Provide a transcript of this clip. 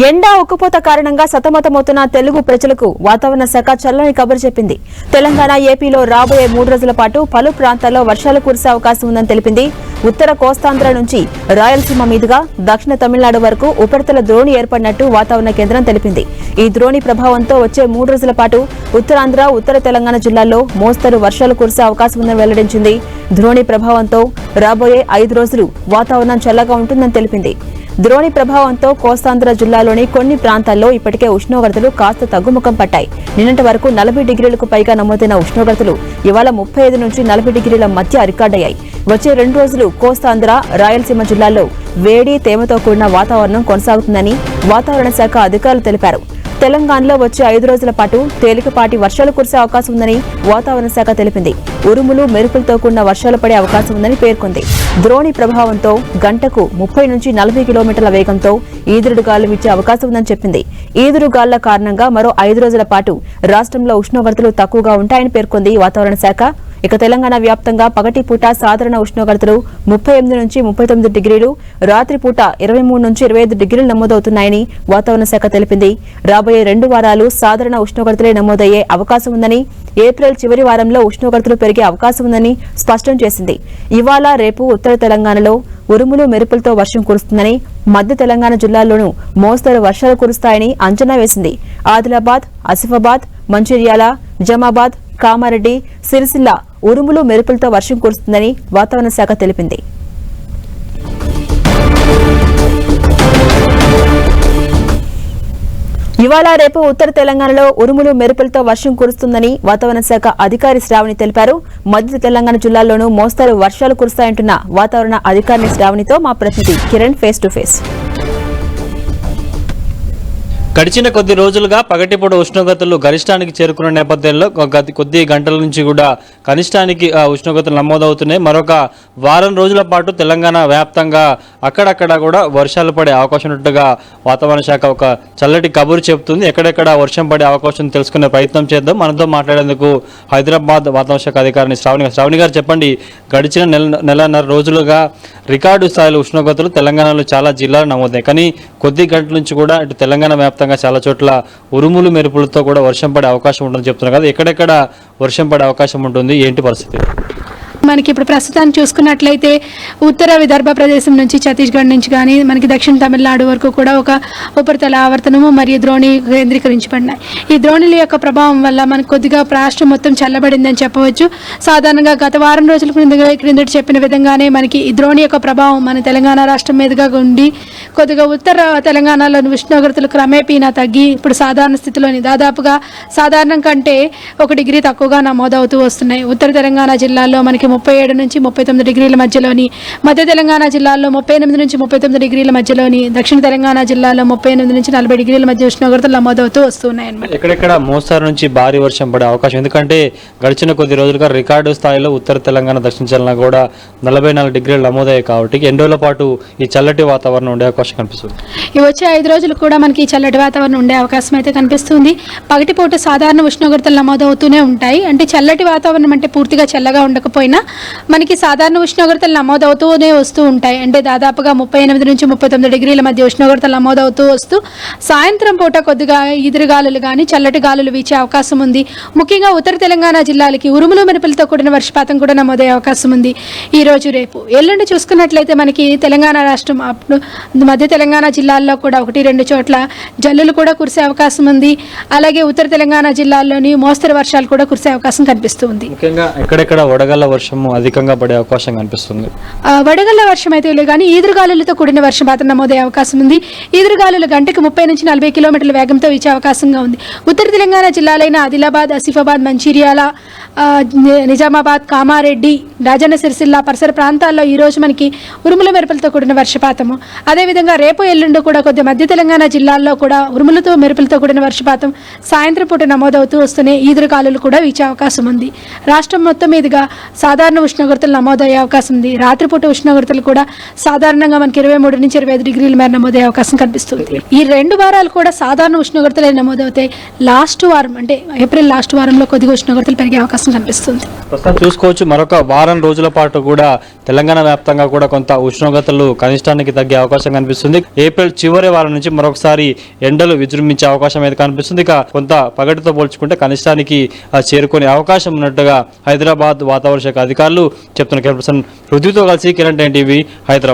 ఎండా ఉక్కుపోత కారణంగా సతమతమవుతున్న తెలుగు ప్రజలకు వాతావరణ శాఖ చల్లని కబురు చెప్పింది. తెలంగాణ, ఏపీలో రాబోయే 3 రోజుల పాటు పలు ప్రాంతాల్లో వర్షాలు కురిసే అవకాశం ఉందని తెలిపింది. ఉత్తర కోస్తాంధ్ర నుంచి రాయలసీమ మీదుగా దక్షిణ తమిళనాడు వరకు ఉపరితల ద్రోణి ఏర్పడినట్టు వాతావరణ కేంద్రం తెలిపింది. ఈ ద్రోణి ప్రభావంతో వచ్చే 3 రోజుల పాటు ఉత్తరాంధ్ర, ఉత్తర తెలంగాణ జిల్లాల్లో మోస్తరు వర్షాలు కురిసే అవకాశం ఉందని వెల్లడించింది. ద్రోణి ప్రభావంతో రాబోయే 5 రోజులు వాతావరణం చల్లగా ఉంటుందని తెలిపింది. ద్రోణి ప్రభావంతో కోస్తాంధ్ర జిల్లాలోని కొన్ని ప్రాంతాల్లో ఇప్పటికే ఉష్ణోగ్రతలు కాస్త తగ్గుముఖం పట్టాయి. నిన్నటి వరకు 40 డిగ్రీలకు పైగా నమోదైన ఉష్ణోగ్రతలు ఇవాళ 35 నుంచి 40 డిగ్రీల మధ్య రికార్డయ్యాయి. వచ్చే 2 రోజులు కోస్తాంధ్ర, రాయలసీమ జిల్లాల్లో వేడి, తేమతో కూడిన వాతావరణం కొనసాగుతుందని వాతావరణ శాఖ అధికారులు తెలిపారు. తెలంగాణలో వచ్చే 5 రోజుల పాటు తేలికపాటి వర్షాలు కురిసే అవకాశం ఉందని వాతావరణ శాఖ తెలిపింది. ఉరుములు, మెరుపులతో కూడిన వర్షాలు పడే అవకాశం ఉందని పేర్కొంది. ద్రోణి ప్రభావంతో గంటకు 30 నుంచి 40 కిలోమీటర్ల వేగంతో ఈదురుగాలు వీచే అవకాశం ఉందని చెప్పింది. ఈదురుగాళ్ల కారణంగా మరో 5 రోజుల పాటు రాష్ట్రంలో ఉష్ణోగ్రతలు తక్కువగా ఉంటాయని పేర్కొంది వాతావరణ శాఖ. ఇక తెలంగాణ వ్యాప్తంగా పగటిపూట సాధారణ ఉష్ణోగ్రతలు 38 నుంచి 39 డిగ్రీలు, రాత్రిపూట 23 నుంచి 25 డిగ్రీలు నమోదవుతున్నాయని వాతావరణ శాఖ తెలిపింది. రాబోయే 2 వారాలు సాధారణ ఉష్ణోగ్రతలే నమోదయ్యే అవకాశం ఉందని, ఏప్రిల్ చివరి వారంలో ఉష్ణోగ్రతలు పెరిగే అవకాశం ఉందని స్పష్టం చేసింది. ఇవాళ, రేపు ఉత్తర తెలంగాణలో ఉరుములు, మెరుపులతో వర్షం కురుస్తుందని, మధ్య తెలంగాణ జిల్లాల్లోనూ మోస్తరు వర్షాలు కురుస్తాయని అంచనా వేసింది. ఆదిలాబాద్, ఆసిఫాబాద్, మంచిర్యాల, నిజామాబాద్, కామారెడ్డి, సిరిసిల్ల ఉరుములు, మెరుపులతో వర్షం కురుస్తుందని వాతావరణ శాఖ తెలిపింది. ఇవాళ, రేపు ఉత్తర తెలంగాణలో ఉరుములు, మెరుపులతో వర్షం కురుస్తుందని వాతావరణ శాఖ అధికారి శ్రావణి తెలిపారు. మధ్య తెలంగాణ జిల్లాల్లోనూ మోస్తరు వర్షాలు కురుస్తాయంటున్న వాతావరణ అధికారిని శ్రావణితో మా ప్రతినిధి కిరణ్ ఫేస్ టు ఫేస్. గడిచిన కొద్ది రోజులుగా పగటిపూట ఉష్ణోగ్రతలు గరిష్టానికి చేరుకున్న నేపథ్యంలో కొద్ది గంటల నుంచి కూడా కనిష్టానికి ఉష్ణోగ్రతలు నమోదవుతున్నాయి. మరొక వారం రోజుల పాటు తెలంగాణ వ్యాప్తంగా అక్కడక్కడ కూడా వర్షాలు పడే అవకాశం ఉన్నట్టుగా వాతావరణ శాఖ ఒక చల్లటి కబురు చెబుతుంది. ఎక్కడెక్కడ వర్షం పడే అవకాశం తెలుసుకునే ప్రయత్నం చేద్దాం. మనతో మాట్లాడేందుకు హైదరాబాద్ వాతావరణ శాఖ అధికారిని శ్రావణి గారు, చెప్పండి, గడిచిన నెలన్నర రోజులుగా రికార్డు స్థాయిలో ఉష్ణోగ్రతలు తెలంగాణలో చాలా జిల్లాలు నమోదాయి. కానీ కొద్ది గంటల నుంచి కూడా ఇటు తెలంగాణ వ్యాప్తంగా చాలా చోట్ల ఉరుములు, మెరుపులతో కూడా వర్షం పడే అవకాశం ఉంటుందని చెప్తున్నారు కదా, ఎక్కడెక్కడ వర్షం పడే అవకాశం ఉంటుంది, ఏంటి పరిస్థితి? మనకి ఇప్పుడు ప్రస్తుతాన్ని చూసుకున్నట్లయితే ఉత్తర విదర్భ ప్రదేశం నుంచి ఛత్తీస్గఢ్ నుంచి కానీ మనకి దక్షిణ తమిళనాడు వరకు కూడా ఒక ఉపరితల ఆవర్తనము మరియు ద్రోణి కేంద్రీకరించబడినాయి. ఈ ద్రోణుల యొక్క ప్రభావం వల్ల మనకు కొద్దిగా రాష్ట్రం మొత్తం చల్లబడిందని చెప్పవచ్చు. సాధారణంగా గత వారం రోజుల క్రిందటి చెప్పిన విధంగానే మనకి ఈ ద్రోణి యొక్క ప్రభావం మన తెలంగాణ రాష్ట్రం మీదుగా ఉండి కొద్దిగా ఉత్తర తెలంగాణలోని ఉష్ణోగ్రతలు క్రమేపీనా తగ్గి ఇప్పుడు సాధారణ స్థితిలోని దాదాపుగా సాధారణం కంటే 1 డిగ్రీ తక్కువగా నమోదవుతూ వస్తున్నాయి. ఉత్తర తెలంగాణ జిల్లాల్లో మనకి 37 నుంచి 39 డిగ్రీల మధ్యలోని, మధ్య తెలంగాణ జిల్లాల్లో 38 నుంచి 39 డిగ్రీల మధ్యలోని, దక్షిణ తెలంగాణ జిల్లాలో 38 నుంచి 40 డిగ్రీల మధ్య ఉష్ణోగ్రతలు నమోదవుతూ వస్తున్నాయన్నమాట. ఎక్కడెక్కడ మోస్తారు నుంచి భారీ వర్షం పడే అవకాశం, ఎందుకంటే గడిచిన కొద్ది రోజులుగా రికార్డు స్థాయిలో ఉత్తర తెలంగాణ, దక్షిణ తెలంగాణ కూడా 44 డిగ్రీలు నమోదయ్యాయి. కాబట్టి ఎన్ని రోజుల పాటు ఈ చల్లటి వాతావరణం ఉండే అవకాశం కనిపిస్తుంది? ఈ వచ్చే 5 రోజులు కూడా మనకి చల్లటి వాతావరణం ఉండే అవకాశం అయితే కనిపిస్తుంది. పగటిపూట సాధారణ ఉష్ణోగ్రతలు నమోదవుతూనే ఉంటాయి. అంటే చల్లటి వాతావరణం అంటే పూర్తిగా చల్లగా ఉండకపోయినా మనకి సాధారణ ఉష్ణోగ్రతలు నమోదవుతూనే వస్తూ ఉంటాయి. అంటే దాదాపుగా 38 నుంచి 39 డిగ్రీల మధ్య ఉష్ణోగ్రతలు నమోదవుతూ వస్తూ సాయంత్రం పూట కొద్దిగా ఈదురుగాలులు కానీ చల్లటి గాలులు వీచే అవకాశం ఉంది. ముఖ్యంగా ఉత్తర తెలంగాణ జిల్లాలకి ఉరుములు, మెరుపులతో కూడిన వర్షపాతం కూడా నమోదయ్యే అవకాశం ఉంది ఈ రోజు, రేపు. ఎల్లుండి చూసుకున్నట్లయితే మనకి తెలంగాణ రాష్ట్రం మధ్య తెలంగాణ జిల్లాల్లో కూడా 1-2 చోట్ల జల్లులు కూడా కురిసే అవకాశం ఉంది. అలాగే ఉత్తర తెలంగాణ జిల్లాల్లోని మోస్తరు వర్షాలు కూడా కురిసే అవకాశం కనిపిస్తుంది. ముఖ్యంగా ఎక్కడెక్కడ వడగళ్ల వర్షము అధికంగా పడే అవకాశం కనిపిస్తుంది. వడగళ్ల వర్షం అయితే లేదు కానీ ఈదురుగాలులతో కూడిన వర్షపాతం నమోదయ్యే అవకాశం ఉంది. ఈదురుగాలులు గంటకు 30 నుంచి 40 కిలోమీటర్ల వేగంతో వీచే అవకాశంగా ఉంది. ఉత్తర తెలంగాణ జిల్లాలైన ఆదిలాబాద్, ఆసిఫాబాద్, మంచిర్యాల, నిజామాబాద్, కామారెడ్డి, రాజన్న సిరిసిల్ల పరిసర ప్రాంతాల్లో ఈ రోజు మనకి ఉరుముల మెరుపులతో కూడిన వర్షపాతము, అదేవిధంగా రేపు ఎల్లుండి కూడా కొద్ది మధ్య తెలంగాణ జిల్లాల్లో కూడా ఉరుములతో మెరుపులతో కూడిన వర్షపాతం సాయంత్రం పూట నమోదవుతూ వస్తూనే ఈదురుగాలులు కూడా వీచే అవకాశం ఉంది. రాష్ట్రం మొత్తం మీదుగా సాధారణ ఉష్ణోగ్రతలు నమోదయ్యే అవకాశం ఉంది. రాత్రిపూట ఉష్ణోగ్రతలు కూడా సాధారణంగా మనకి 23 నుంచి 25 డిగ్రీల మేర నమోదయ్యే అవకాశం కనిపిస్తుంది. ఈ 2 వారాలు కూడా సాధారణ ఉష్ణోగ్రతలే నమోదవుతాయి. లాస్ట్ వారం అంటే ఏప్రిల్ లాస్ట్ వారంలో కొద్దిగా ఉష్ణోగ్రతలు పెరిగే అవకాశం అవకాశం కనిపిస్తుంది. ప్రస్తుతం చూసుకోవచ్చు మరొక వారం రోజుల పాటు కూడా తెలంగాణ వ్యాప్తంగా కూడా కొంత ఉష్ణోగ్రతలు కనిష్టానికి తగ్గే అవకాశం కనిపిస్తుంది. ఏప్రిల్ చివరి వారం నుంచి మరొకసారి ఎండలు విజృంభించే అవకాశం అయితే కనిపిస్తుంది. ఇక కొంత పగటితో పోల్చుకుంటే కనిష్టానికి చేరుకునే అవకాశం ఉన్నట్టుగా హైదరాబాద్ వాతావరణ శాఖ అధికారులు చెప్తున్న. కెమెరా పర్సన్ పృథ్వీతో కలిసి కిరణ్ టీవీ హైదరాబాద్.